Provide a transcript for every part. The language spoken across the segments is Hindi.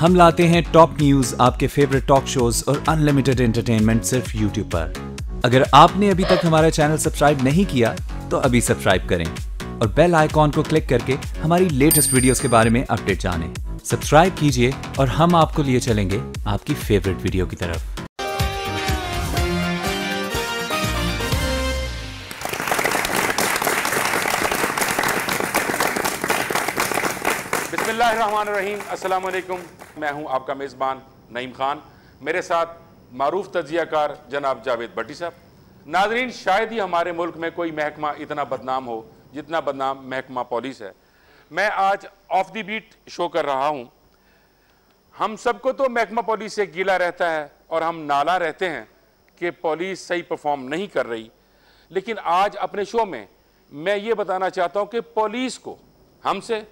हम लाते हैं टॉप न्यूज, आपके फेवरेट टॉक शोज और अनलिमिटेड एंटरटेनमेंट सिर्फ यूट्यूब पर। अगर आपने अभी तक हमारा चैनल सब्सक्राइब नहीं किया तो अभी सब्सक्राइब करें और बेल आइकॉन को क्लिक करके हमारी लेटेस्ट वीडियोस के बारे में अपडेट जानें। सब्सक्राइब कीजिए और हम आपको लिए चलेंगे आपकी फेवरेट वीडियो की तरफ। बिस्मिल्लाहिर्रहमानिर्रहीम, अस्सलाम वालेकुम। मैं हूं आपका मेज़बान नईम खान, मेरे साथ मारूफ तज्जियाकार जनाब जावेद भट्टी साहब। नाजरीन, शायद ही हमारे मुल्क में कोई महकमा इतना बदनाम हो जितना बदनाम महकमा पुलिस है। मैं आज ऑफ द बीट शो कर रहा हूं। हम सबको तो महकमा पुलिस से गिला रहता है और हम नाला रहते हैं कि पुलिस सही परफॉर्म नहीं कर रही, लेकिन आज अपने शो में मैं ये बताना चाहता हूं कि पुलिस को हमसे,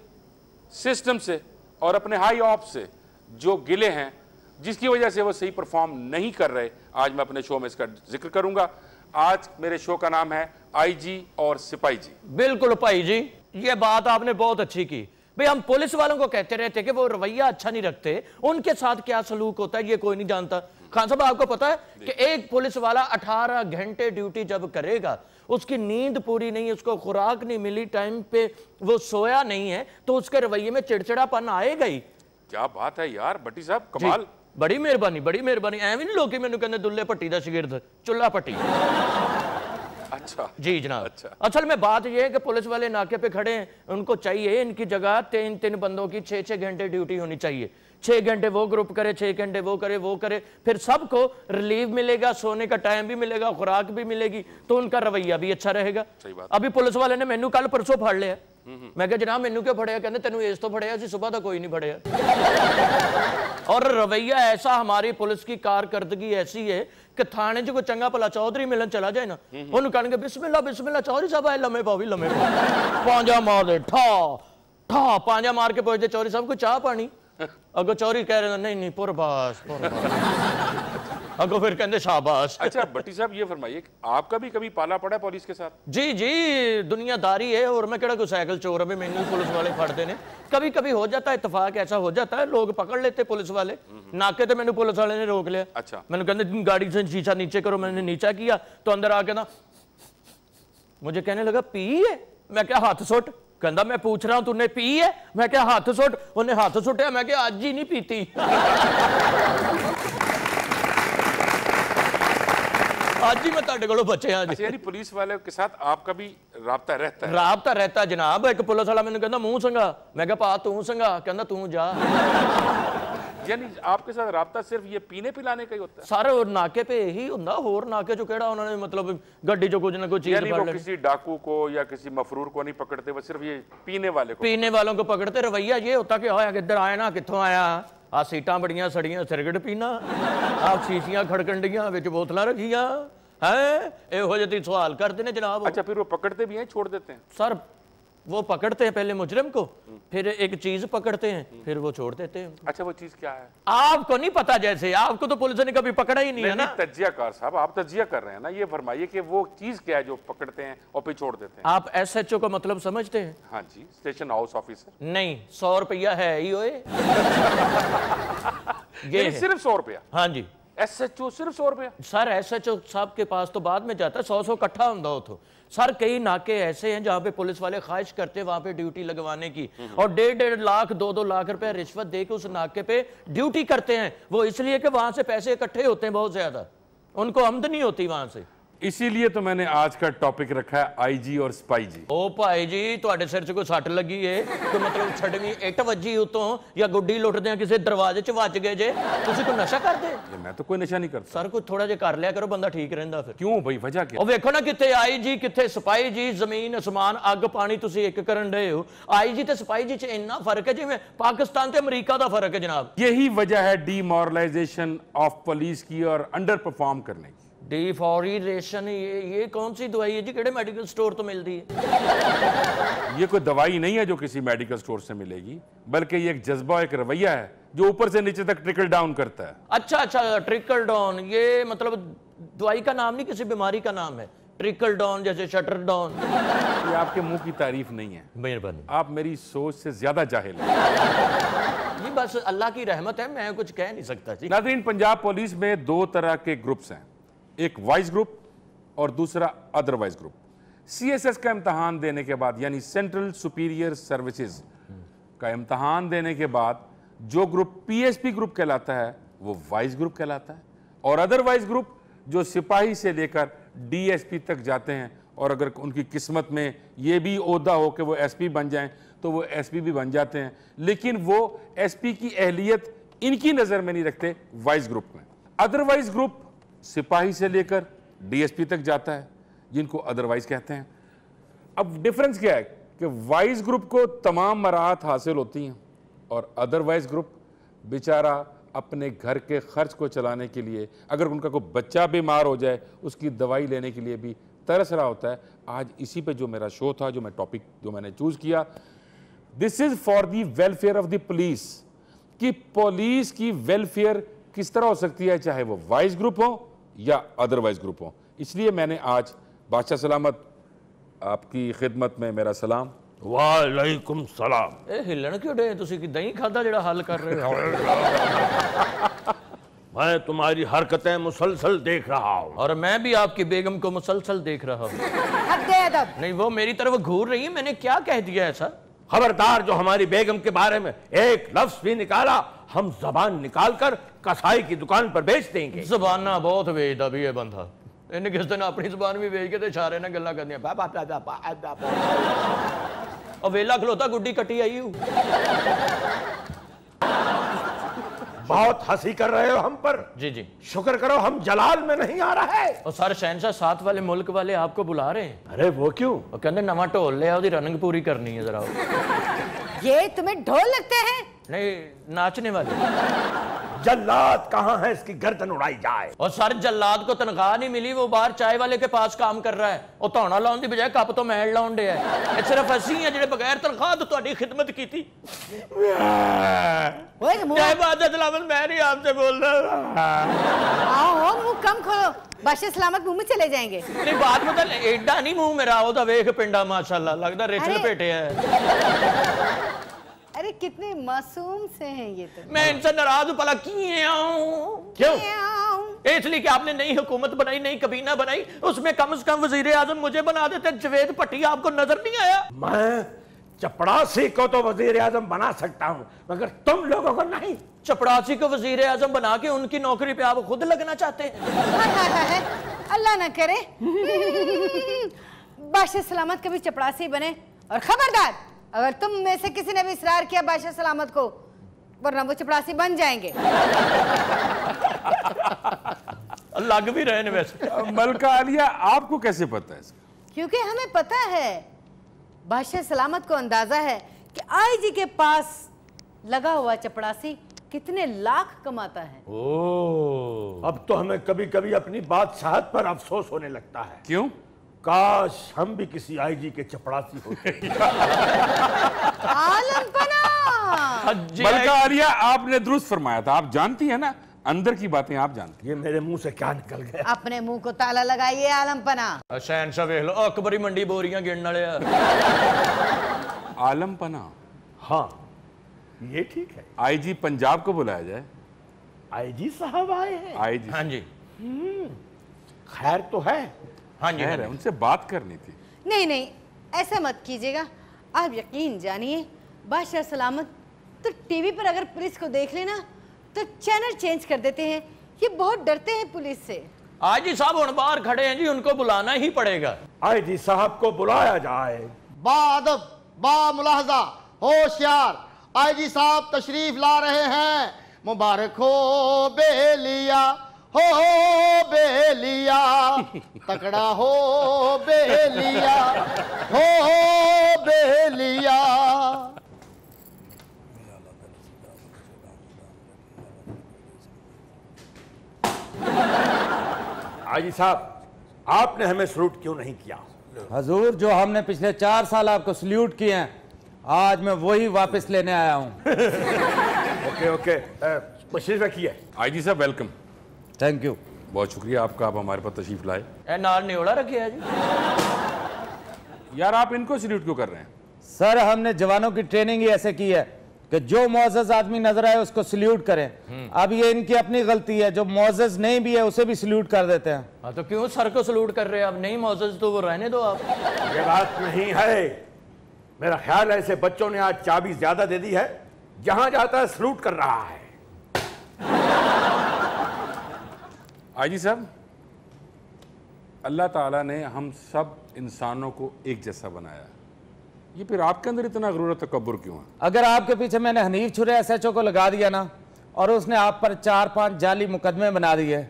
सिस्टम से और अपने हाई ऑफ से जो गिले हैं, जिसकी वजह से वो सही परफॉर्म नहीं कर रहे, आज मैं अपने शो में इसका जिक्र करूंगा। आज मेरे शो का नाम है आईजी और सिपाही जी। बिल्कुल भाई जी, ये बात आपने बहुत अच्छी की। भाई हम पुलिस वालों को कहते रहते कि वो रवैया अच्छा नहीं रखते, उनके साथ क्या सलूक होता है ये कोई नहीं जानता। खान साहब, आपको पता है कि एक पुलिस वाला 18 घंटे ड्यूटी जब करेगा, उसकी नींद पूरी नहीं, उसको खुराक नहीं मिली, टाइम पे वो सोया नहीं है, तो उसके रवैये में चिड़चिड़ापन आएगा ही। क्या बात है यार भट्टी साहब, कमाल। बड़ी मेहरबानी, बड़ी मेहरबानी। एवं नहीं लोग मैंने कहते दुल्ले भट्टी का शिगिर्द, चुल्ला भट्टी। अच्छा जी जनाब। अच्छा। असल में बात यह है कि पुलिस वाले नाके पे खड़े हैं, उनको चाहिए इनकी जगह 3-3 बंदों की 6-6 घंटे ड्यूटी होनी चाहिए। 6 घंटे वो ग्रुप करे, 6 घंटे वो करे, फिर सबको रिलीव मिलेगा, सोने का टाइम भी मिलेगा, खुराक भी मिलेगी, तो उनका रवैया भी अच्छा रहेगा। सही बात। अभी पुलिस वाले ने मैनू कल परसों फाड़ लिया। मैं कहा जनाब मैनू क्यों फड़िया? कहते तेन इस तो फड़िया सी, सुबह तो कोई नहीं फड़िया। और रवैया ऐसा, हमारी पुलिस की कारकर्दगी ऐसी है कि थाने च कोई चंगा भला चौधरी मिलन चला जाए ना, उन्होंने कहेंगे बिस्मिल्लाह बिस्मिल्लाह चौधरी साहब आए, लम्हे पाओ भी लम्हे पाओ, पांजा मार दे, ठा ठा पांजा मार के पहुंचते चौधरी साहब को चाह पानी। अगो चौधरी कह रहे नहीं नहीं पुरबास अगो फिर कहते शाबाश। अच्छा भट्टी साहब, ये फरमाइए, आपका भी कभी पाला पड़ा है पुलिस के साथ? जी जी, दुनियादारी है, और मैं केड़ा कोई साइकिल चोर है भी मैंने पुलिस वाले फड़ते ने। कभी कभी हो जाता है, इत्तेफाक ऐसा हो जाता है, लोग पकड़ लेते पुलिस वाले। नाके तो मैंने पुलिस वाले ने रोक लिया। अच्छा। मैंने कहते गाड़ी से शीशा नीचे करो, मैंने नीचा किया तो अंदर आके ना मुझे कहने लगा पी है। मैं क्या हाथ सुट? कहता मैं पूछ रहा हूं तूने पी है? मैं क्या हाथ सुट? उन्हें हाथ सुटिया, मैं क्या आज ही नहीं पीती। आज ही मैं ताड़े को बचे। आज यानी पुलिस वाले के साथ आपका भी राब्ता रहता है? राब्ता रहता है जनाब। एक पुलिस वाला मैंने कहता मुंह संगा, मैं क्या पा तू संगा? कहता तू जा। यानी आपके साथ राब्ता सिर्फ ये पीने पिलाने का ही होता है? सारे नाके पे यही हुंदा, होर नाके जो केड़ा उन्होंने मतलब गड्डी जो कुछ ना कुछ चीज यानी वो किसी डाकू को या किसी मफरूर को नहीं पकड़ते, वो सिर्फ ये पीने वाले को, पीने वालों को पकड़ते। रवैया ये होता कि आया किधर आया ना, कित्थों आया, आ सीटां बड़ियां सड़ियां, सिगरेट पीना, आप शीशियां खड़कंडियां विच बोतलां रखियां हैं, एहो जे सवाल करते ने जनाब। अच्छा, फिर वो पकड़ते भी हैं, छोड़ देते हैं? सर वो पकड़ते हैं पहले मुजरिम को, फिर एक चीज पकड़ते हैं, फिर वो छोड़ देते हैं। अच्छा, वो चीज क्या है? आपको नहीं पता? जैसे आपको तो पुलिस ने कभी पकड़ा ही नहीं है ना। तज्जियाकार साहब, आप तज्जिया कर रहे हैं ना, ये फरमाइए कि वो चीज क्या है जो पकड़ते हैं और फिर छोड़ देते हैं? आप SHO का मतलब समझते हैं? हाँ जी, स्टेशन हाउस ऑफिसर। नहीं, 100 रुपया है ही ओए। ये सिर्फ 100 रुपया? हाँ जी। SHO सिर्फ 100 रुपया? सर SHO साहब के पास तो बाद में जाता है, 100 इकट्ठा होता हो तो। सर कई नाके ऐसे हैं जहां पे पुलिस वाले ख्वाहिश करते हैं वहां पे ड्यूटी लगवाने की, और 1.5 लाख 2-2 लाख रुपए रिश्वत देके उस नाके पे ड्यूटी करते हैं। वो इसलिए कि वहां से पैसे इकट्ठे होते हैं बहुत ज्यादा, उनको आमदनी होती वहां से। इसीलिए तो मैंने आज का टॉपिक रखा है आईजी और सिपाही जी। ओ भाई जी, तुहाडे सिर च कोई सट लगी है तो मतलब छड़वी इट वजी उतों या गुड्डी लुटदे किसी दरवाजे च वज गए जे, तुसी कोई नशा करदे? मैं तो कोई नशा नहीं करता सर। कोई थोड़ा जिहा कर लिया करो, बंदा ठीक रहिंदा। फिर क्यों भाई, वजह क्या? ओ वेखो ना, किथे आईजी किथे सिपाही जी, जमीन आसमान अग पानी तुसी एक करन डे हो। आईजी ते सिपाही जी च इन्ना फर्क है जिवें पाकिस्तान ते अमरीका दा फर्क है जनाब। यही वजह है डीमोरलाइजेशन ऑफ पुलिस की और अंडर परफॉर्म करने की। डिफॉरेस्टेशन, ये कौन सी दवाई है जी? केड़े मेडिकल स्टोर तो मिलती है? ये कोई दवाई नहीं है जो किसी मेडिकल स्टोर से मिलेगी, बल्कि ये एक जज्बा, एक रवैया है जो ऊपर से नीचे तक ट्रिकल डाउन करता है। अच्छा अच्छा, ट्रिकल डाउन, ये मतलब दवाई का नाम नहीं, किसी बीमारी का नाम है। ट्रिकल डाउन जैसे शटर डाउन। ये आपके मुंह की तारीफ नहीं है, मेहरबानी। आप मेरी सोच से ज्यादा जाहिल हैं। जी बस अल्लाह की रहमत है, मैं कुछ कह नहीं सकता जी। नाज़रीन, पंजाब पुलिस में दो तरह के ग्रुप्स हैं, एक वाइस ग्रुप और दूसरा अदरवाइज ग्रुप। CSS का इम्तहान देने के बाद, यानी सेंट्रल सुपीरियर सर्विसेज का इम्तहान देने के बाद जो ग्रुप PSP ग्रुप कहलाता है वो वाइस ग्रुप कहलाता है, और अदरवाइज ग्रुप जो सिपाही से लेकर DSP तक जाते हैं, और अगर उनकी किस्मत में ये भी ओहदा हो कि वो SP बन जाएं तो वो SP भी बन जाते हैं, लेकिन वो SP की अहलियत इनकी नज़र में नहीं रखते वाइस ग्रुप में। अदरवाइज ग्रुप सिपाही से लेकर DSP तक जाता है, जिनको अदरवाइज कहते हैं। अब डिफरेंस क्या है कि वाइस ग्रुप को तमाम मराहत हासिल होती हैं और अदरवाइज ग्रुप बेचारा अपने घर के खर्च को चलाने के लिए, अगर उनका कोई बच्चा बीमार हो जाए उसकी दवाई लेने के लिए भी तरस रहा होता है। आज इसी पे जो मेरा शो था, जो मैं टॉपिक जो मैंने चूज किया, this is for the welfare of the police, कि पुलिस की वेलफेयर किस तरह हो सकती है, चाहे वो वाइस ग्रुप हो या अदरवाइज ग्रुप हो। इसलिए मैंने आज बादशाह सलामत आपकी खिदमत में मेरा सलाम। वालेकुम सलाम। ए हिलन क्यों डे, तुसी कि दही खादा जेड़ा हल कर रहे हो? मैं तुम्हारी हरकतें मुसलसल देख रहा हूँ और मैं भी आपकी बेगम को मुसलसल देख रहा हूँ। हद दे अदब। नहीं, वो मेरी तरफ घूर रही है, मैंने क्या कह दिया ऐसा? खबरदार, जो हमारी बेगम के बारे में एक लफ्ज भी निकाला, हम जबान निकाल कर कसाई की दुकान पर बेच देंगे। जबाना बहुत बेचदा भी है बंदा, इन्हें किस दिन अपनी जबान भी बेच के ते इशारे ना गल्ला करनी। और वेला खलोता गुड्डी कटी आई हूँ। बहुत हंसी कर रहे हो हम पर। जी जी, शुक्र करो हम जलाल में नहीं आ रहा है। और सर शहनशाह साथ वाले मुल्क वाले आपको बुला रहे हैं। अरे वो क्यों? वो कहते नवा ढोल लिया, उसकी रनिंग पूरी करनी है जरा। ये तुम्हें ढोल लगते हैं? नहीं, नाचने वाले। जल्लाद कहाँ है, इसकी गर्दन उड़ाई जाए। और सर जल्लाद को तनख्वाह नहीं मिली, वो बाहर चाय वाले के पास काम कर रहा है। और धौना लाउन की बजाय कप तो मैल लाउन डे है। ये सिर्फ असी हैं जिन्हें बगैर तनख्वाह तो तुम्हारी खिदमत की थी। जय बादशाह सलामत, मैं नहीं आपसे बोल रहा। आओ मुंह कम खोलो, बादशाह सलामत मुंह में चले जाएंगे। नहीं बात मतलब एडा नहीं मुंह मेरा, वो वेख पिंडा माशाल्लाह लगता रेचल पेटे है। अरे कितने मासूम से हैं ये तो। मैं इनसे नाराज हूं, भला क्यों? इसलिए कि आपने नई हुकूमत बनाई, नई कबीना बनाई, उसमें कम से कम वजीर आजम मुझे बना देते। जवेद भट्टी आपको नजर नहीं आया? मैं चपड़ासी को तो वजीर आजम बना सकता हूँ, मगर तुम लोगों को नहीं। चपड़ासी को वजीर आजम बना के उनकी नौकरी पे आप खुद लगना चाहते हैं? अल्लाह ना करे बादशाह सलामत कभी चपड़ासी बने। और खबरदार, अगर तुम में से किसी ने भी इसरार किया बादशाह सलामत को, वरना वो चपड़ासी बन जाएंगे। लग भी रहे हैं वैसे। मलका आलिया, आपको कैसे पता है इसका? क्योंकि हमें पता है, बादशाह सलामत को अंदाजा है कि IG के पास लगा हुआ चपड़ासी कितने लाख कमाता है। अब तो हमें कभी कभी अपनी बादशाहत पर अफसोस होने लगता है। क्यों? काश हम भी किसी IG के चपड़ासी होते। मलका आलिया, आपने दुरुस्त फरमाया था। आप जानती है ना, अंदर की बातें आप जानती। ये मेरे मुंह से क्या निकल गया? अपने मुंह को ताला लगाइए आलमपना। शहनशाह वेख लो, अकबरी मंडी बोरियां गिनने वाले। आलमपना? हाँ, ये ठीक है। IG पंजाब को बुलाया जाए। IG साहब आए हैं? IG, हाँ जी। खैर तो है। हाँ जी, खैर है, उनसे बात करनी थी। नहीं नहीं, ऐसा मत कीजिएगा। आप यकीन जानिए, बादशाह सलामत तो टीवी पर अगर पुलिस को देख लेना तो चैनल चेंज कर देते हैं। ये बहुत डरते हैं पुलिस से। IG साहब हुण बाहर खड़े हैं जी, उनको बुलाना ही पड़ेगा। IG साहब को बुलाया जाए। बाअदब, बा मुलाहजा, होशियार, IG साहब तशरीफ ला रहे हैं। मुबारक हो बेलिया, हो बेलिया, तकड़ा हो बेलिया, हो बेलिया। IG साहब, आपने हमें सल्यूट क्यों नहीं किया? हजूर, जो हमने पिछले 4 साल आपको सल्यूट किए हैं, आज मैं वही वापस लेने आया हूँ। ओके ओके, तशरीफ रखिए। IG साहब वेलकम। Thank you. बहुत शुक्रिया आपका, आप हमारे पास तशरीफ लाए। ए नाल नियोड़ा रखे है जी। यार आप इनको सल्यूट क्यों कर रहे हैं? सर, हमने जवानों की ट्रेनिंग ही ऐसे की है कि जो मुअज़्ज़ज़ आदमी नजर आए उसको सल्यूट करें। अब ये इनकी अपनी गलती है, जो मुअज़्ज़ज़ नहीं भी है उसे भी सल्यूट कर देते हैं। हाँ तो क्यों सर को सलूट कर रहे हैं? अब नहीं मुअज़्ज़ज़ तो वो रहने दो आप। ये बात नहीं है, मेरा ख्याल है ऐसे बच्चों ने आज चाबी ज्यादा दे दी है, जहां जाता है सलूट कर रहा है। आईजी साहब, अल्लाह ताला ने हम सब इंसानों को एक जैसा बनाया, ये फिर आपके अंदर इतना गुरूर तकब्बुर क्यों है? अगर आपके पीछे मैंने हनीफ छुरे SHO को लगा दिया ना, और उसने आप पर 4-5 जाली मुकदमे बना दिए,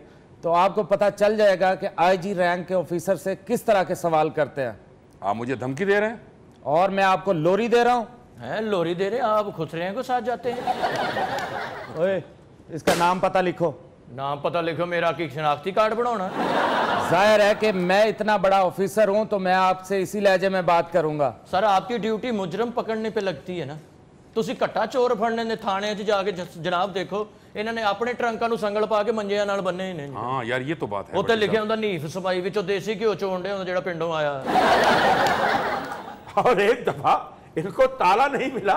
तो आपको पता चल जाएगा कि IG रैंक के ऑफिसर से किस तरह के सवाल करते हैं। आप मुझे धमकी दे रहे हैं? और मैं आपको लोरी दे रहा हूँ। हैं लोरी दे रहे हैं आप? खुसरे को साथ जाते हैं। ओए, इसका नाम पता लिखो। नाम पता लिखो? मेरा की शनाख्ती कार्ड बनाना? जाहिर है कि मैं इतना बड़ा ऑफिसर हूं तो मैं आपसे इसी लहजे में बात करूंगा। सर आपकी ड्यूटी मुजरम पकड़ने पे लगती है ना, ਤੁਸੀਂ ਘੱਟਾ ਚੋਰ ਫੜਨੇ ਨੇ ਥਾਣੇ 'ਚ ਜਾ ਕੇ ਜਨਾਬ ਦੇਖੋ ਇਹਨਾਂ ਨੇ ਆਪਣੇ ਟਰੰਕਾਂ ਨੂੰ ਸੰਗਲ ਪਾ ਕੇ ਮੰਜਿਆਂ ਨਾਲ ਬੰਨੇ ਹੀ ਨੇ। हाँ यार ये तो बात है। ਉੱਤੇ ਲਿਖਿਆ ਹੁੰਦਾ ਨੀਫ ਸਫਾਈ ਵਿੱਚੋਂ ਦੇਸੀ ਘਿਓ ਚੋਣ ਦੇ ਹੁੰਦਾ ਜਿਹੜਾ ਪਿੰਡੋਂ ਆਇਆ। और एक दफा इनको ताला नहीं मिला,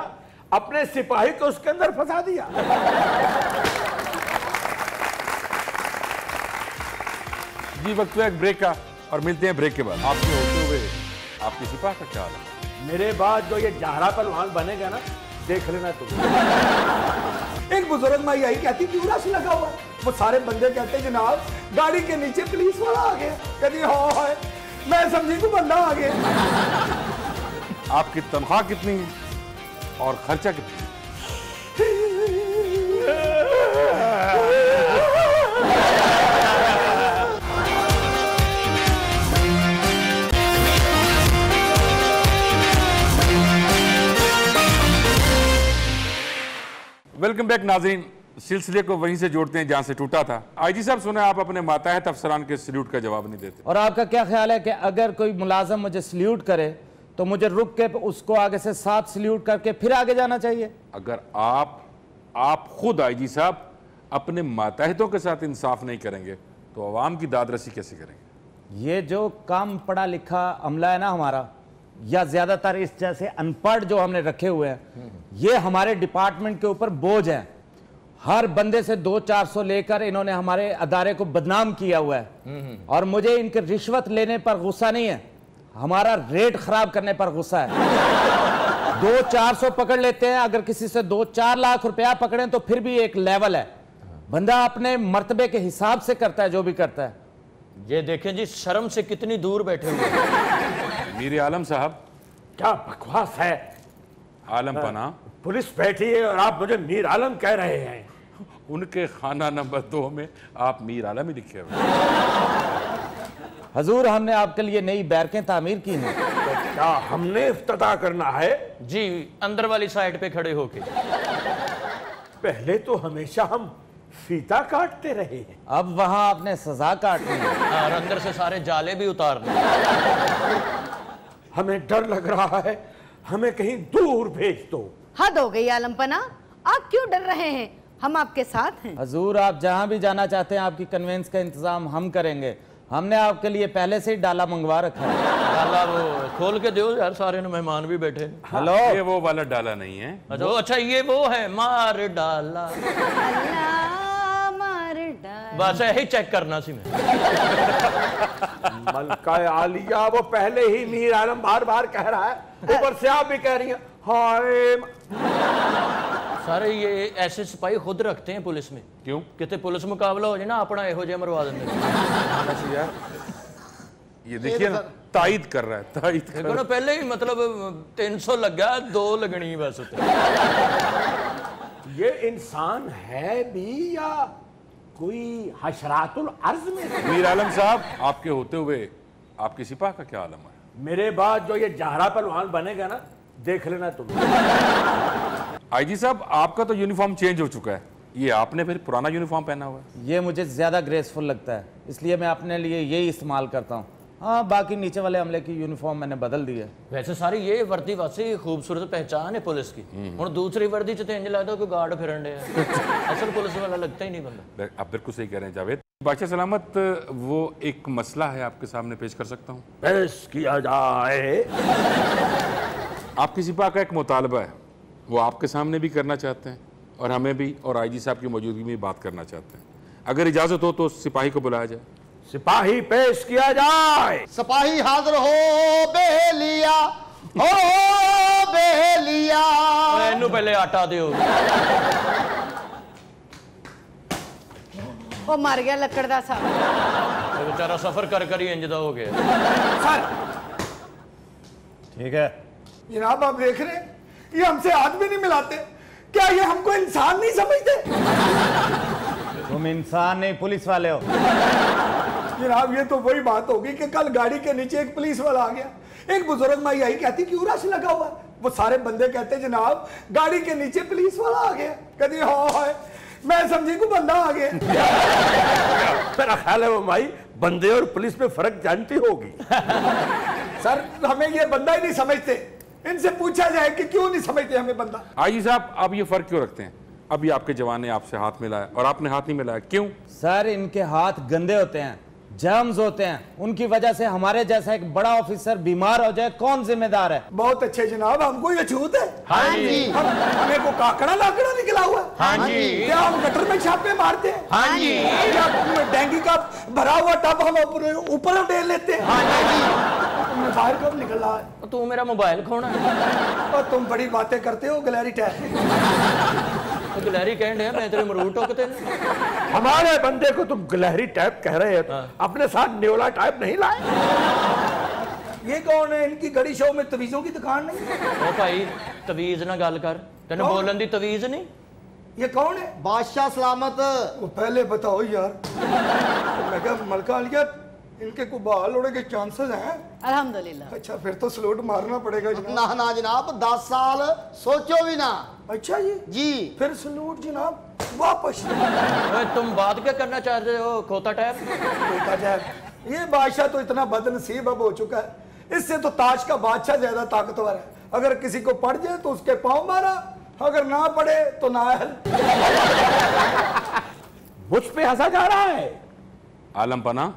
अपने सिपाही को उसके अंदर फंसा दिया। जी वक्त है एक ब्रेक का, और मिलते हैं ब्रेक के बाद। आपके होते हुए आपकी सिपाह का क्या हाल है? मेरे बाद जो ये जहरा पहलवान बनेगा ना, देख लेना तुम। एक बुजुर्ग माई आई, कहती पूरा से लगा हुआ। वो सारे बंदे कहते जनाब गाड़ी के नीचे पुलिस वाला आ गया। कहती हाँ है, मैं समझी को बंदा आ गया। आपकी तनख्वाह कितनी है और खर्चा कितना? वेलकम बैक नाजरीन, सिलसिले को वहीं से जोड़ते हैं जहां से टूटा था। आईजी साहब, सुना आप अपने माताहत अफसरान के सल्यूट का जवाब नहीं देते, और आपका क्या ख्याल है कि अगर कोई मुलाजम मुझे सल्यूट करे तो मुझे रुक के उसको आगे से 7 सल्यूट करके फिर आगे जाना चाहिए? अगर आप खुद आईजी साहब अपने माताहतों के साथ इंसाफ नहीं करेंगे तो अवाम की दादरसी कैसे करेंगे? ये जो कम पढ़ा लिखा अमला है ना हमारा, या ज्यादातर इस जैसे अनपढ़ जो हमने रखे हुए हैं, ये हमारे डिपार्टमेंट के ऊपर बोझ है। हर बंदे से 200-400 लेकर इन्होंने हमारे अदारे को बदनाम किया हुआ है। और मुझे इनके रिश्वत लेने पर गुस्सा नहीं है, हमारा रेट खराब करने पर गुस्सा है। 200-400 पकड़ लेते हैं, अगर किसी से 2-4 लाख रुपया पकड़ें तो फिर भी एक लेवल है। बंदा अपने मर्तबे के हिसाब से करता है जो भी करता है। ये देखें जी, शर्म से कितनी दूर बैठे हुए हैं। मीर आलम साहब, क्या बकवास है। आलम पना, पुलिस बैठी है और आप मुझे मीर आलम कह रहे हैं। उनके खाना नंबर 2 में आप मीर आलम ही लिखे हुए। हजूर, हमने आपके लिए नई बैरकें तामीर की हैं। तो क्या हमने इफ्तिताह करना है? जी, अंदर वाली साइड पे खड़े होके। पहले तो हमेशा हम फीता काटते रहे हैं, अब वहां आपने सजा काटनी है। और अंदर से सारे जाले भी उतारने। हमें डर लग रहा है, हमें कहीं दूर भेज दो। हद हो गई आलमपना, आप क्यों डर रहे हैं? हम आपके साथ हैं। हजूर, आप जहां भी जाना चाहते हैं आपकी कन्वेंस का इंतजाम हम करेंगे। हमने आपके लिए पहले से ही डाला मंगवा रखा है। डाला वो खोल के दो यार, सारे मेहमान भी बैठे हैं। हेलो, ये वो वाला डाला नहीं है। अच्छा ये वो है, मार डाला। अल्लाह मार डाला। बस यही चेक करना सी मैं। मलका आलिया वो पहले ही मीर आलम बार बार कह रहा है, ऊपर से आप भी कह रही हैं हाय। सारे ये ऐसे सिपाही खुद रखते हैं पुलिस में। क्यों? कितने पुलिस मुकाबला हो जाए ना, अपना एहो जे मरवा देंगे। यार ये देखिए ना, तायद कर रहा है, तायद कर देखो ना, पहले ही मतलब 300 लगा, 2 लगनी बस। ये इंसान है भी या कोई हशरातुल अर्ज में? मीर आलम साहब, आपके होते हुए आपकी सिपाह का क्या आलम है? मेरे बाद जो ये जहरा पहलवान बनेगा ना, देख लेना तुम। आईजी साहब, आपका तो यूनिफॉर्म चेंज हो चुका है, ये आपने फिर पुराना यूनिफॉर्म पहना हुआ है। ये मुझे ज्यादा ग्रेसफुल लगता है, इसलिए मैं अपने लिए यही इस्तेमाल करता हूँ। हाँ, बाकी नीचे वाले अमले की यूनिफॉर्म मैंने बदल दी है। वैसे सारी ये वर्दी वासी खूबसूरत पहचान है पुलिस की। और दूसरी वर्दी च इंज लगता कोई गार्ड फिरन डे है। असल पुलिस वाला लगता ही नहीं बंदा। आप बिल्कुल सही कह रहे हैं जावेद। बादशाह सलामत, वो एक मसला है आपके सामने पेश कर सकता हूँ? पेश किया जाए। आपकी सिपाह का एक मुतालबा है वो आपके सामने भी करना चाहते हैं और हमें भी और आईजी साहब की मौजूदगी में बात करना चाहते हैं। अगर इजाजत हो तो सिपाही को बुलाया जाए। सिपाही पेश किया जाए। सिपाही हाजिर हो बेलिया, हो बेलिया। इनू पहले आटा दो। वो मर गया लकड़दा साहब। बेचारा सफर कर कर ही इंजदा हो गया। सर ठीक है जनाब, आप देख रहे हैं ये हमसे हाथ भी नहीं मिलाते। क्या ये हमको इंसान नहीं समझते? तुम इंसान नहीं पुलिस वाले हो। जनाब ये तो वही बात होगी कि कल गाड़ी के नीचे एक पुलिस वाला आ गया, एक बुजुर्ग माई आई कहती क्यों रश लगा हुआ है? वो सारे बंदे कहते जनाब गाड़ी के नीचे पुलिस वाला आ गया। कहती हाँ है, मैं समझी को बंदा आ गया। मेरा ख्याल है वो माई बंदे और पुलिस में फर्क जानती होगी। सर हमें ये बंदा ही नहीं समझते, इनसे पूछा जाए कि क्यों नहीं समझते हमें बंदा। आईजी साहब आप ये फर्क क्यों रखते हैं? अभी आपके जवान ने आपसे हाथ मिलाया और आपने हाथ नहीं मिलाया, क्यों? सर इनके हाथ गंदे होते हैं, जर्म्स होते हैं, उनकी वजह से हमारे जैसा एक बड़ा ऑफिसर बीमार हो जाए कौन जिम्मेदार है? बहुत अच्छे जनाब, हमको ये छूत है। हाँ जी। हमें को काकड़ा लाकड़ा निकला हुआ है। हाँ जी। क्या हम गटर में छापे मारते हैं? हाँ जी। क्या डेंगी का भरा हुआ टब हम ऊपर उठेल लेते हैं? हाँ जी। बाहर कब निकल रहा है? तू मेरा मोबाइल खोना है। और तुम बड़ी बातें करते हो गलैरी टैप। तो गिलहरी कह रहे हैं, मैं तेरे मरूद टोकते हैं। हमारे बंदे को तुम गिलहरी टाइप कह रहे हो, अपने साथ न्योला टाइप नहीं लाए? ये कौन है? इनकी गड़ी शो में तवीजों की दुकान नहीं है? ओ भाई तवीज ना गल कर, तेन बोलन दी तवीज नहीं। ये कौन है? बादशाह सलामत। वो पहले बताओ यार। मैं क्या मलका लिया, इनके को बाल उड़े के चांसेस हैं? अल्हम्दुलिल्लाह। अच्छा फिर तो स्लोट मारना पड़ेगा जनाब। ना ना जनाब 10 साल सोचो भी ना। अच्छा जी फिर सलूट जनाब वापस। ओए तुम बात क्या करना चाह रहे हो खोता टाइप? खोता टाइप। ये बादशाह तो इतना बदनसीब अब हो चुका है, इससे तो ताज का बादशाह ज्यादा ताकतवर है। अगर किसी को पड़ जाए तो उसके पांव मारा, अगर ना पड़े तो नाअहल। मुझ पे हंसा जा रहा है। आलम पना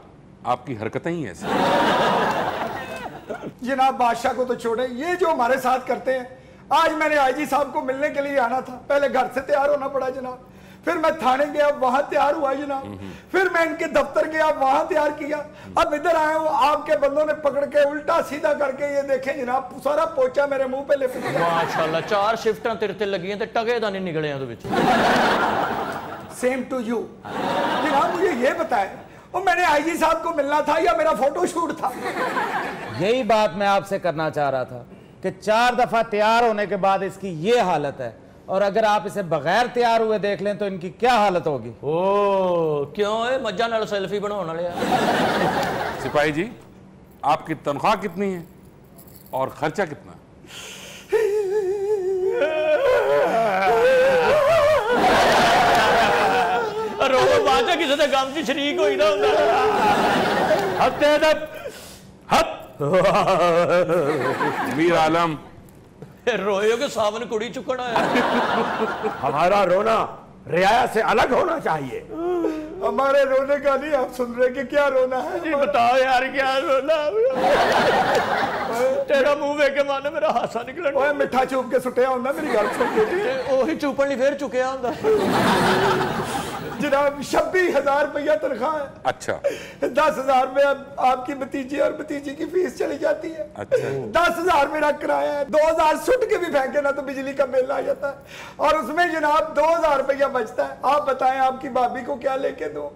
आपकी हरकतें ही ऐसी। जनाब बादशाह को तो छोड़े, ये जो हमारे साथ करते हैं। आज मैंने आईजी साहब को मिलने के लिए आना था, पहले घर से तैयार होना पड़ा जनाब, फिर मैं थाने गया वहां तैयार हुआ जनाब, फिर मैं इनके दफ्तर गया वहां तैयार किया, अब इधर आए हूं आपके बंदों ने पकड़ के उल्टा सीधा करके ये देखें जनाब सारा पोचा मेरे मुंह पे लिप दिया। माशाल्लाह 4 शिफ्टां तेरे ते लगियां ते टगे दा नहीं निकले ਉਹਦੇ ਵਿੱਚ। Same to you. जनाब मुझे ये बताएं, और मैंने आईजी साहब को मिलना था या मेरा फोटोशूट था? यही बात मैं आपसे करना चाह रहा था कि 4 दफा तैयार होने के बाद इसकी ये हालत है, और अगर आप इसे बगैर तैयार हुए देख लें तो इनकी क्या हालत होगी? ओ क्यों है मज्जा नाल सेल्फी बनाने वाले आ? सिपाही जी आपकी तनख्वाह कितनी है और खर्चा कितना? रोज बात है किसी के गम च शरीक होई ना हुंदा। हत्ते दब हत मीर आलम रोए के सावन कुड़ी चुकना है। हमारा रोना रियाया से अलग होना चाहिए। हमारे रोने का नहीं, आप सुन रहे कि क्या रोना है? जी बताओ यार क्या रोना? तेरा मुंह वेख के माने मेरा हासा निकलण। ओए मिठा चूप के सुटिया हुंदा, मेरी गल सुन बेटी। ओही चूपण नहीं फिर चुकिया हुंदा। जनाब 26,000 रुपया तनख्वाह है। अच्छा 10,000 में अब आपकी भतीजी और भतीजी की फीस चली जाती है। अच्छा 10,000 मेरा किराया है, 2,000 सुट के भी फेंके ना तो बिजली का बिल आ जाता है, और उसमें जनाब 2,000 रुपया बचता है। आप बताएं आपकी भाभी को क्या लेके दूं?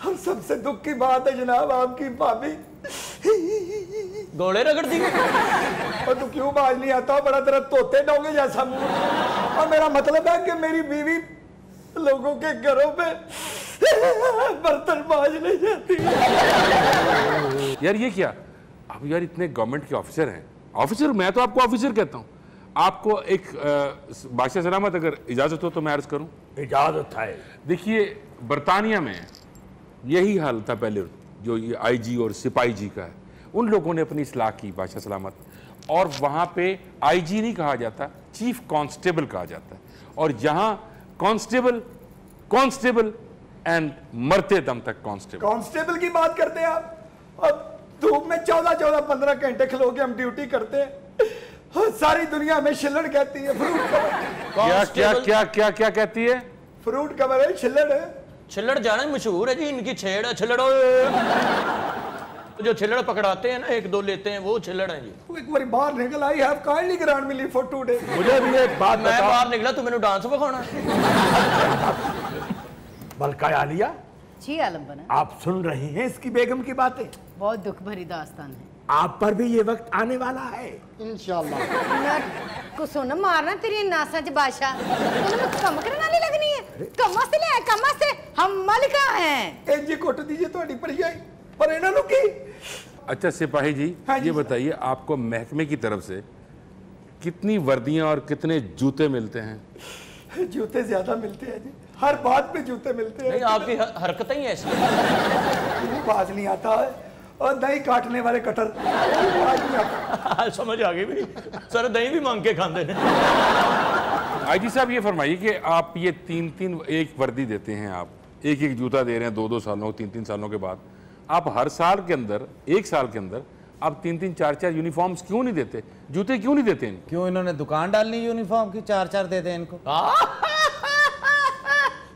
हम सबसे दुख की बात है जनाब, आपकी भाभी गोले रगड़ दी। और तू क्यों बाज नहीं आता? बड़ा तेरा तोते डोंगे जैसा मुंह। और मेरा मतलब है कि मेरी बीवी लोगों के घरों पे बर्तन बाज नहीं जाती। यार ये क्या? आप यार इतने गवर्नमेंट के ऑफिसर हैं, ऑफिसर मैं तो आपको ऑफिसर कहता हूँ। आपको एक बादशाह सलामत अगर इजाजत हो तो मैं अर्ज करूँ? इजाजत है। देखिए बरतानिया में यही हाल था पहले, जो ये आईजी और सिपाही जी का है, उन लोगों ने अपनी इस्लाह की बादशाह सलामत, और वहाँ पे आईजी नहीं कहा जाता, चीफ कांस्टेबल कहा जाता है, और जहाँ कांस्टेबल एंड मरते दम तक कांस्टेबल। कांस्टेबल की बात करते हैं आप? अब धूप में 14-15 घंटे खलो के हम ड्यूटी करते हैं, सारी दुनिया में छिल्लड़ कहती है, फ्रूट कवर। क्या कहती है? फ्रूट कवर है, छिल्लड़ है। छिल्लड़ जाना मशहूर है जी, इनकी छेड़ है छिल्लड़। जो छिल्लड़ पकड़ाते हैं ना, एक दो लेते हैं, वो छिल्लड़ है जी। एक बार बाहर निकल आई, have kindly grant me leave for 2 days। मुझे भी एक बात मैं बाहर निकला तो मैंने डांस दिखाना। मलका आलिया जी आलम बना, आप सुन रही हैं इसकी बेगम की बातें? बहुत दुख भरी दास्तान है। आप पर भी ये वक्त आने वाला है इंशाल्लाह। को सोना मारना तेरी नासा च बादशाह, तूने कम करने वाली लगनी है। कमा से ले, कमा से हम मलिका हैं। एक जी कुट दीजिए थोड़ी भरजाई, पर इन्हां नु की। अच्छा सिपाही जी, हाँ जी ये बताइए आपको महकमे की तरफ से कितनी वर्दियां और कितने जूते मिलते हैं? जूते ज्यादा मिलते हैं जी, हर बात पे जूते मिलते हैं। नहीं, आपकी हरकतें ही ऐसी। बाज नहीं आता है, और दही काटने वाले कटर बाज नहीं आता। समझ आ गई भी, सर दही भी मांग के खाते हैं। आईजी साहब ये फरमाइए कि आप ये 3-3 एक वर्दी देते हैं, आप एक जूता दे रहे हैं 2-2 सालों 3-3 सालों के बाद, आप हर साल के अंदर 1 साल के अंदर आप 3-3 4-4 यूनिफॉर्म्स क्यों नहीं देते, जूते क्यों नहीं देते इनको? क्यों इन्होंने दुकान डालनी यूनिफॉर्म की, 4-4 दे दें इनको।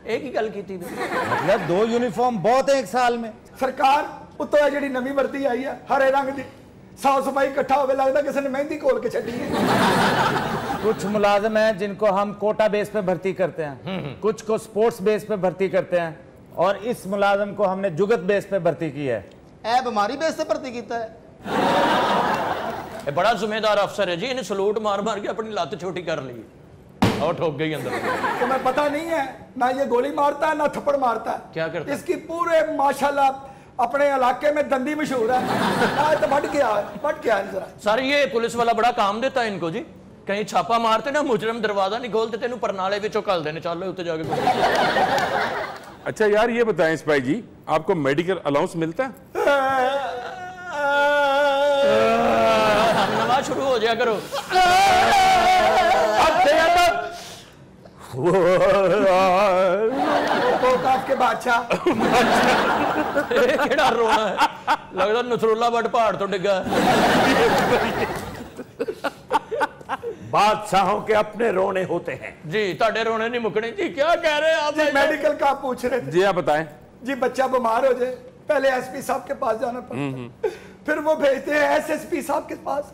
एक ही गल की थी, मतलब 2 यूनिफॉर्म बहुत है एक साल में। सरकार उतो है जी नवी वर्दी आई है हरे रंग की, साफ सफाई इकट्ठा हो लगता किसी ने मेहंदी खोल के छड़ी है। कुछ मुलाजिम हैं जिनको हम कोटा बेस पे भर्ती करते हैं, कुछ को स्पोर्ट्स बेस पे भर्ती करते हैं, और इस मुलाजिम को हमने जुगत बेस पे भर्ती की है। ए बीमारी बेस से भर्ती किया है। ये बड़ा जिम्मेदार अफसर है जी, इन्हें सलूट मार मार के अपनी लात छोटी कर ली और ठोक गई अंदर। तो मैं पता नहीं है ना ये गोली मारता है ना थप्पड़ मारता है। क्या करता है? इसकी पूरे माशाल्लाह अपने इलाके में दंदी मशहूर है। तो बढ़ गया है जरा। सर ये पुलिस वाला बड़ा काम देता है इनको जी, कहीं छापा मारते ना मुजरम दरवाजा नहीं खोलते, तेन परनाले विचों घल देने, चल उत्ते जाके। अच्छा यार ये बताएं सिपाही जी, आपको मेडिकल अलाउंस मिलता है? नवा शुरू हो जाया करो। के बादशाह केड़ा रोना है, लगता नसरुल्ला बट पहाड़ तो डिगा। बादशाहों के अपने रोने होते हैं जी, ताड़े रोने नहीं मुकने जी। क्या कह रहे हैं आप? जी मेडिकल का पूछ रहे थे जी, आप बताएं। जी बच्चा बीमार हो जाए पहले एसपी साहब के पास जाना पड़ता है, फिर वो भेजते हैं एसएसपी साहब के पास,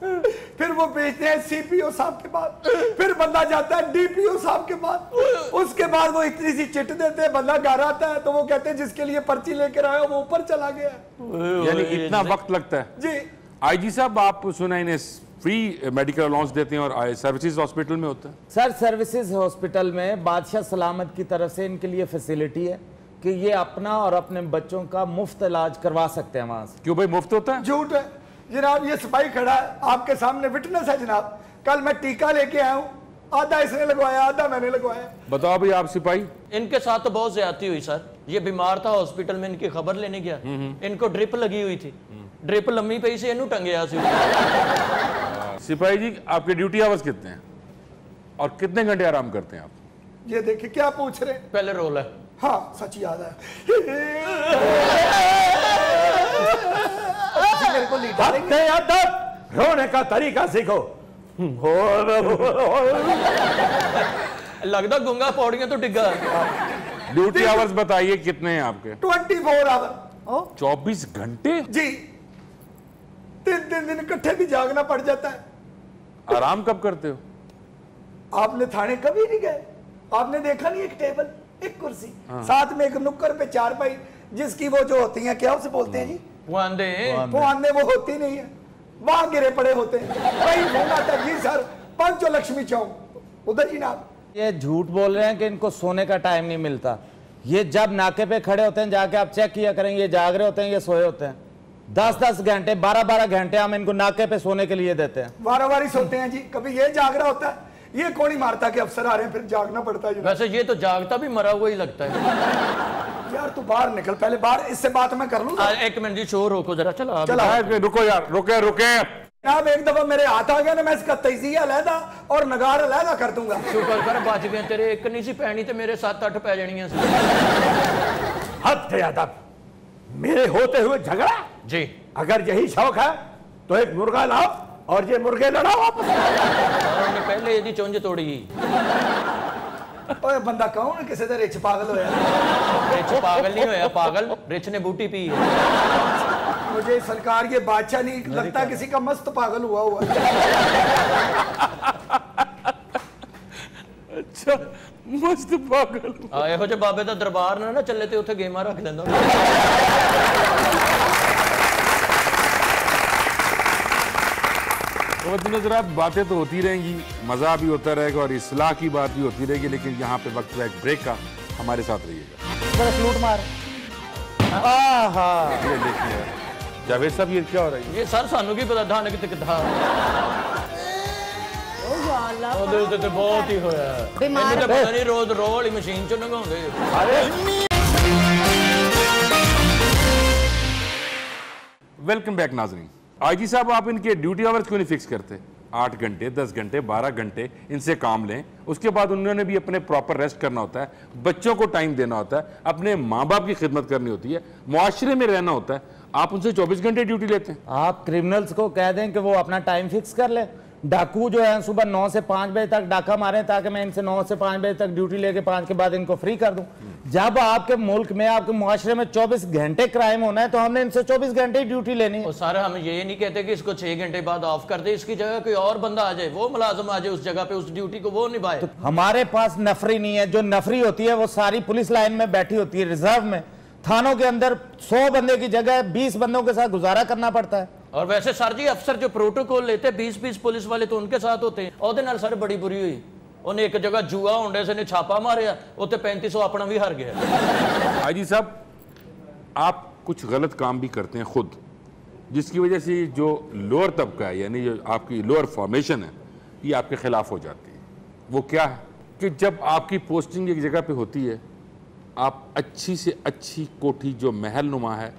फिर वो भेजते हैं सीपीओ साहब के पास, फिर बंदा जाता है डीपीओ साहब के पास, उसके बाद वो इतनी सी चिट देते हैं, बंदा घर आता है तो वो कहते हैं जिसके लिए पर्ची लेकर आया वो ऊपर चला गया। यानी इतना वक्त लगता है? जी आईजी साहब आप सुना इन्हें फ्री मेडिकल अलाउंस देते हैं और सर्विसेज हॉस्पिटल में होता है? सर सर्विसेज हॉस्पिटल में बादशाह सलामत की तरफ से इनके लिए फैसिलिटी है कि ये अपना और अपने बच्चों का मुफ्त इलाज करवा सकते हैं वहां से। क्यों भाई, मुफ्त होता है? झूठ है जनाब, ये सिपाही खड़ा है आपके सामने, विटनेस है जनाब। कल मैं टीका लेके आया हूँ, आधा इसने लगवाया आधा मैंने लगवाया। बताओ भाई आप सिपाही। इनके साथ तो बहुत ज्यादती हुई सर। ये बीमार था हॉस्पिटल में, इनकी खबर लेने गया, इनको ड्रिप लगी हुई थी, ड्रिप लम्मी पई से इनू टंगया सी। सिपाही जी आपके ड्यूटी आवर्स कितने हैं और कितने घंटे आराम करते हैं आप? ये देखिए क्या पूछ रहे हैं। पहले रोल है। हाँ सच याद है। मेरे को रोने का तरीका सीखो। लगता गुंगा पौड़ियां तो डिग्गा। ड्यूटी आवर्स बताइए कितने हैं आपके? 24 आवर। 24 घंटे? जी 3 दिन इकट्ठे भी जागना पड़ जाता है। आराम कब करते हो? आपने थाने कभी नहीं गए? आपने देखा नहीं एक टेबल एक कुर्सी साथ में एक नुक्कड़ पे 4 पाई जिसकी वो जो होती हैं क्या उसे बोलते हैं जी? पुआंदे वो होती नहीं है, वहां गिरे पड़े होते हैं। वही फोन आता जी सर पंचो लक्ष्मी चौक उधर ही ना। ये झूठ बोल रहे हैं कि इनको सोने का टाइम नहीं मिलता। ये जब नाके पे खड़े होते हैं जाके आप चेक किया करें, ये जाग रहे होते हैं ये सोए होते हैं। 10-10 घंटे 12-12 घंटे हम इनको नाके पे सोने के लिए देते हैं। वारा-वारी सोते हैं जी। कभी ये जाग रहा होता है, ये कौन ही मारता कि अफसर आ रहे हैं फिर जागना पड़ता है। वैसे ये तो जागता भी मरा हुआ ही लगता है। यार तू बाहर निकल पहले, बाहर इससे बात मैं कर लूं। एक मिनट जी, शोर रोको जरा। चला रुको यार, रुके। आप एक दफा मेरे हाथ आ गया ना, मैं इसका तजिया अलहदा और नगार अलहदा कर दूंगा। शुक्र कर बच गए, तेरे एक नहीं सी पैनी तो मेरे 7-8 पै जानियां सी। हद यादव, मेरे होते हुए झगड़ा? जी अगर यही शौक है तो एक मुर्गा लाओ, और ये मुर्गे लड़ा वापस। ਉਹਨੇ ਪਹਿਲੇ ਇਹਦੀ ਚੁੰਝ ਤੋੜੀ। ओए बंदा कौन किसी दे रिच पागल होया? रिच पागल नहीं होया, पागल रिच ने बूटी पी है। मुझे सरकार ये बादशाह नहीं लगता, किसी का मस्त पागल हुआ। अच्छा मस्त पागल। ਇਹੋ ਜਿਹੇ ਬਾਬੇ ਦਾ ਦਰਬਾਰ ਨਾ ਚੱਲੇ ਤੇ ਉੱਥੇ ਗੇਮਾਂ ਰੱਖ ਲੈਂਦਾ। तो नजरात बातें तो होती रहेंगी, मज़ा भी होता रहेगा और इस्लाह की बात भी होती रहेगी, लेकिन यहाँ पे वक्त है एक ब्रेक का, हमारे साथ रहिएगा। जरा सलूट मार। आहा ये देखिए जावेद साहब, ये क्या हो रहा है? ये सर सानू की पता धान कितना ਉਹਦੇ ਉੱਤੇ ਤੇ ਬਹੁਤ ਹੀ ਹੋਇਆ। ਇਹਨੂੰ ਤਾਂ ਪਤਾ ਨਹੀਂ ਰੋਜ਼ ਰੋਹ ਵਾਲੀ ਮਸ਼ੀਨ ਚੋਂ ਲੰਘਾਉਂਦੇ। वेलकम बैक नाजरीन। आईजी साहब, आप इनके ड्यूटी आवर्स क्यों नहीं फिक्स करते? 8 घंटे, 10 घंटे, 12 घंटे इनसे काम लें, उसके बाद उन्होंने भी अपने प्रॉपर रेस्ट करना होता है, बच्चों को टाइम देना होता है, अपने माँ बाप की खिदमत करनी होती है, मुआशरे में रहना होता है। आप उनसे 24 घंटे ड्यूटी लेते हैं। आप क्रिमिनल्स को कह दें कि वो अपना टाइम फिक्स कर ले। डाकू जो है सुबह 9 से 5 बजे तक डाका मारें, ताकि मैं इनसे 9 से 5 बजे तक ड्यूटी लेके 5 के बाद इनको फ्री कर दूं। जब आपके मुल्क में, आपके मुआशरे में 24 घंटे क्राइम होना है, तो हमने इनसे 24 घंटे ही ड्यूटी लेनी है। सर हम ये नहीं कहते कि इसको 6 घंटे बाद ऑफ कर दे, इसकी जगह कोई और बंदा आ जाए, वो मुलाजिम आ जाए उस जगह पे, उस ड्यूटी को वो निभाए। तो हमारे पास नफरी नहीं है। जो नफरी होती है वो सारी पुलिस लाइन में बैठी होती है, रिजर्व में। थानों के अंदर 100 बंदे की जगह 20 बंदों के साथ गुजारा करना पड़ता है। और वैसे सर जी अफसर जो प्रोटोकॉल लेते 20-20 पुलिस वाले तो उनके साथ होते हैं। ਉਹਦੇ ਨਾਲ सर बड़ी बुरी हुई, उन्हें एक जगह जुआ होंडे से ने छापा मारे, उत्ते 3500 अपना भी हार गया। आईजी साहब, आप कुछ गलत काम भी करते हैं खुद, जिसकी वजह से जो लोअर तबका है, यानी जो आपकी लोअर फॉर्मेशन है, ये आपके खिलाफ हो जाती है। वो क्या है कि जब आपकी पोस्टिंग एक जगह पे होती है, आप अच्छी से अच्छी कोठी जो महल नुमा है,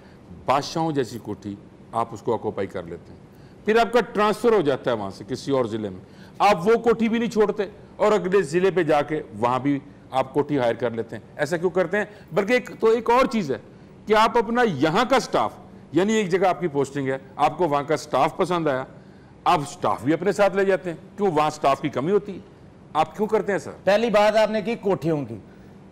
बादशाहों जैसी कोठी, आप उसको ऑक्यूपाई कर लेते हैं। फिर आपका ट्रांसफ़र हो जाता है वहाँ से किसी और ज़िले में, आप वो कोठी भी नहीं छोड़ते और अगले ज़िले पे जाके वहाँ भी आप कोठी हायर कर लेते हैं। ऐसा क्यों करते हैं? बल्कि एक और चीज़ है कि आप अपना यहाँ का स्टाफ, यानी एक जगह आपकी पोस्टिंग है, आपको वहाँ का स्टाफ पसंद आया, आप स्टाफ भी अपने साथ ले जाते हैं। क्यों? वहाँ स्टाफ की कमी होती है। आप क्यों करते हैं सर? पहली बात आपने की कोठियों की,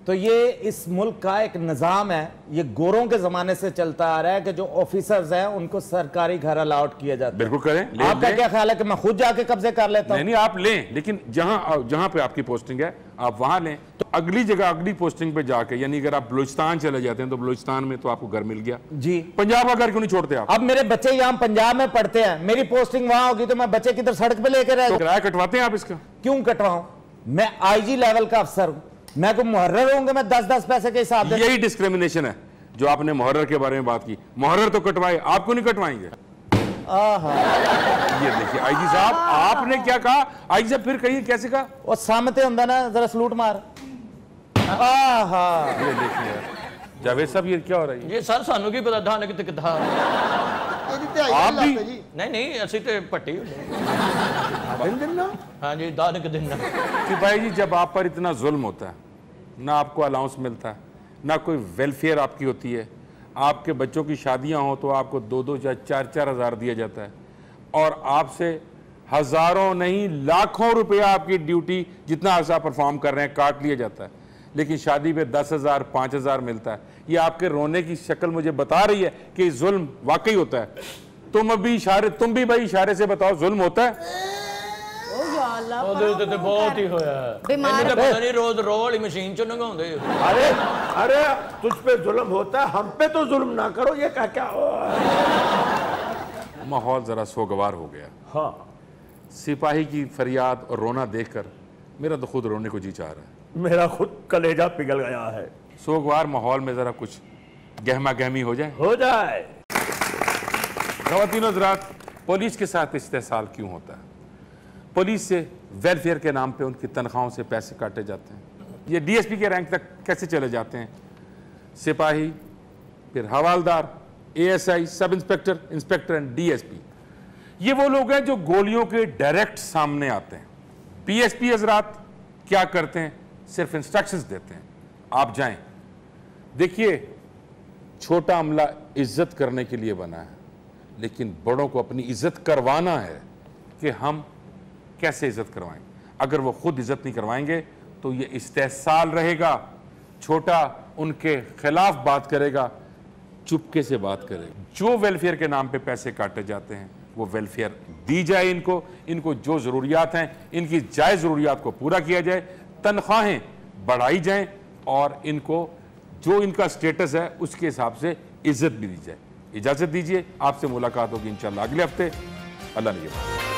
तो ये इस मुल्क का एक निज़ाम है, ये गोरों के ज़माने से चलता आ रहा है कि जो ऑफिसर्स हैं उनको सरकारी घर अलाउट किया जाता है। बिल्कुल करें। आपका क्या ख्याल है कि मैं खुद जाके कब्जे कर लेता हूं? नहीं, आप लें, लेकिन जहां पे आपकी पोस्टिंग है आप वहां लें। तो अगली जगह अगली पोस्टिंग पे जाके, यानी अगर आप बलूचिस्तान चले जाते हैं तो बलूचिस्तान में तो आपको घर मिल गया जी। पंजाब का घर क्यों नहीं छोड़ते आप? अब मेरे बच्चे यहाँ पंजाब में पढ़ते हैं, मेरी पोस्टिंग वहां होगी तो मैं बच्चे किधर सड़क पे लेकर तो किराया कटवाते हैं आप इसका? क्यों कटवाऊं? मैं आईजी लेवल का अफसर हूं, मैं को मुहर्रर होंगे, मैं 10-10 पैसे के हिसाब से। यही डिस्क्रिमिनेशन है जो आपने मुहर्रर के बारे में बात की। मुहर्रर तो कटवाए, आप क्यों नहीं कटवाएंगे? ये देखिए आईजी साहब, आपने क्या कहा? आईजी साहब फिर कहिए, कैसे कहा? वो सामते होंगे ना, जरा सलूट मार। ये देखिए जावेद साहब, ये क्या हो रहा है? ये सर सानू की पता धान कितना आप भी नहीं असि ते पट्टी हाँ जी, दान के दिन कि भाई जी, जब आप पर इतना जुल्म होता है, ना आपको अलाउंस मिलता है, ना कोई वेलफेयर आपकी होती है, आपके बच्चों की शादियां हो तो आपको 2-2 या 4-4 हज़ार दिया जाता है, और आपसे हज़ारों नहीं लाखों रुपया आपकी ड्यूटी जितना अर्सा परफॉर्म कर रहे हैं काट लिया जाता है, लेकिन शादी पे 10,000 5,000 मिलता है। ये आपके रोने की शक्ल मुझे बता रही है कि जुल्म वाकई होता है। तुम भी भाई इशारे से बताओ, जुल्म होता है? बहुत ही होया, पता नहीं रोज रोह वाली मशीन चो लंघाਉਂਦੇ। अरे तुझ पे जुल्म होता है, हम पे तो जुल्म ना करो। ये क्या माहौल जरा सोगवार हो गया। हाँ, सिपाही की फरियाद और रोना देखकर मेरा तो खुद रोने को जी चाह रहा है। मेरा खुद कलेजा पिघल गया है। सोगवार माहौल में जरा कुछ गहमा गहमी हो जाए। ख़वातीन हज़रात, पुलिस के साथ इस्तेहसाल क्यों होता है? पुलिस से वेलफेयर के नाम पे उनकी तनख्वाहों से पैसे काटे जाते हैं। ये डीएसपी के रैंक तक कैसे चले जाते हैं? सिपाही, फिर हवालदार, ASI, sub inspector, inspector and DSP, ये वो लोग हैं जो गोलियों के डायरेक्ट सामने आते हैं। पीएसपी हज़रात क्या करते हैं? सिर्फ इंस्ट्रक्शंस देते हैं, आप जाएं। देखिए, छोटा अमला इज्जत करने के लिए बना है, लेकिन बड़ों को अपनी इज्जत करवाना है, कि हम कैसे इज्जत करवाएं। अगर वो खुद इज्जत नहीं करवाएंगे तो ये इस्तेहसाल रहेगा, छोटा उनके खिलाफ बात करेगा, चुपके से बात करेगा। जो वेलफेयर के नाम पे पैसे काटे जाते हैं वो वेलफेयर दी जाए, इनको जो ज़रूरियात हैं इनकी जायज़ ज़रूरियात को पूरा किया जाए, तनख्वाहें बढ़ाई जाएं और इनको जो इनका स्टेटस है उसके हिसाब से इज्जत भी दी जाए। इजाज़त दीजिए, आपसे मुलाकात होगी इंशाअल्लाह अगले हफ्ते। अल्लाह ने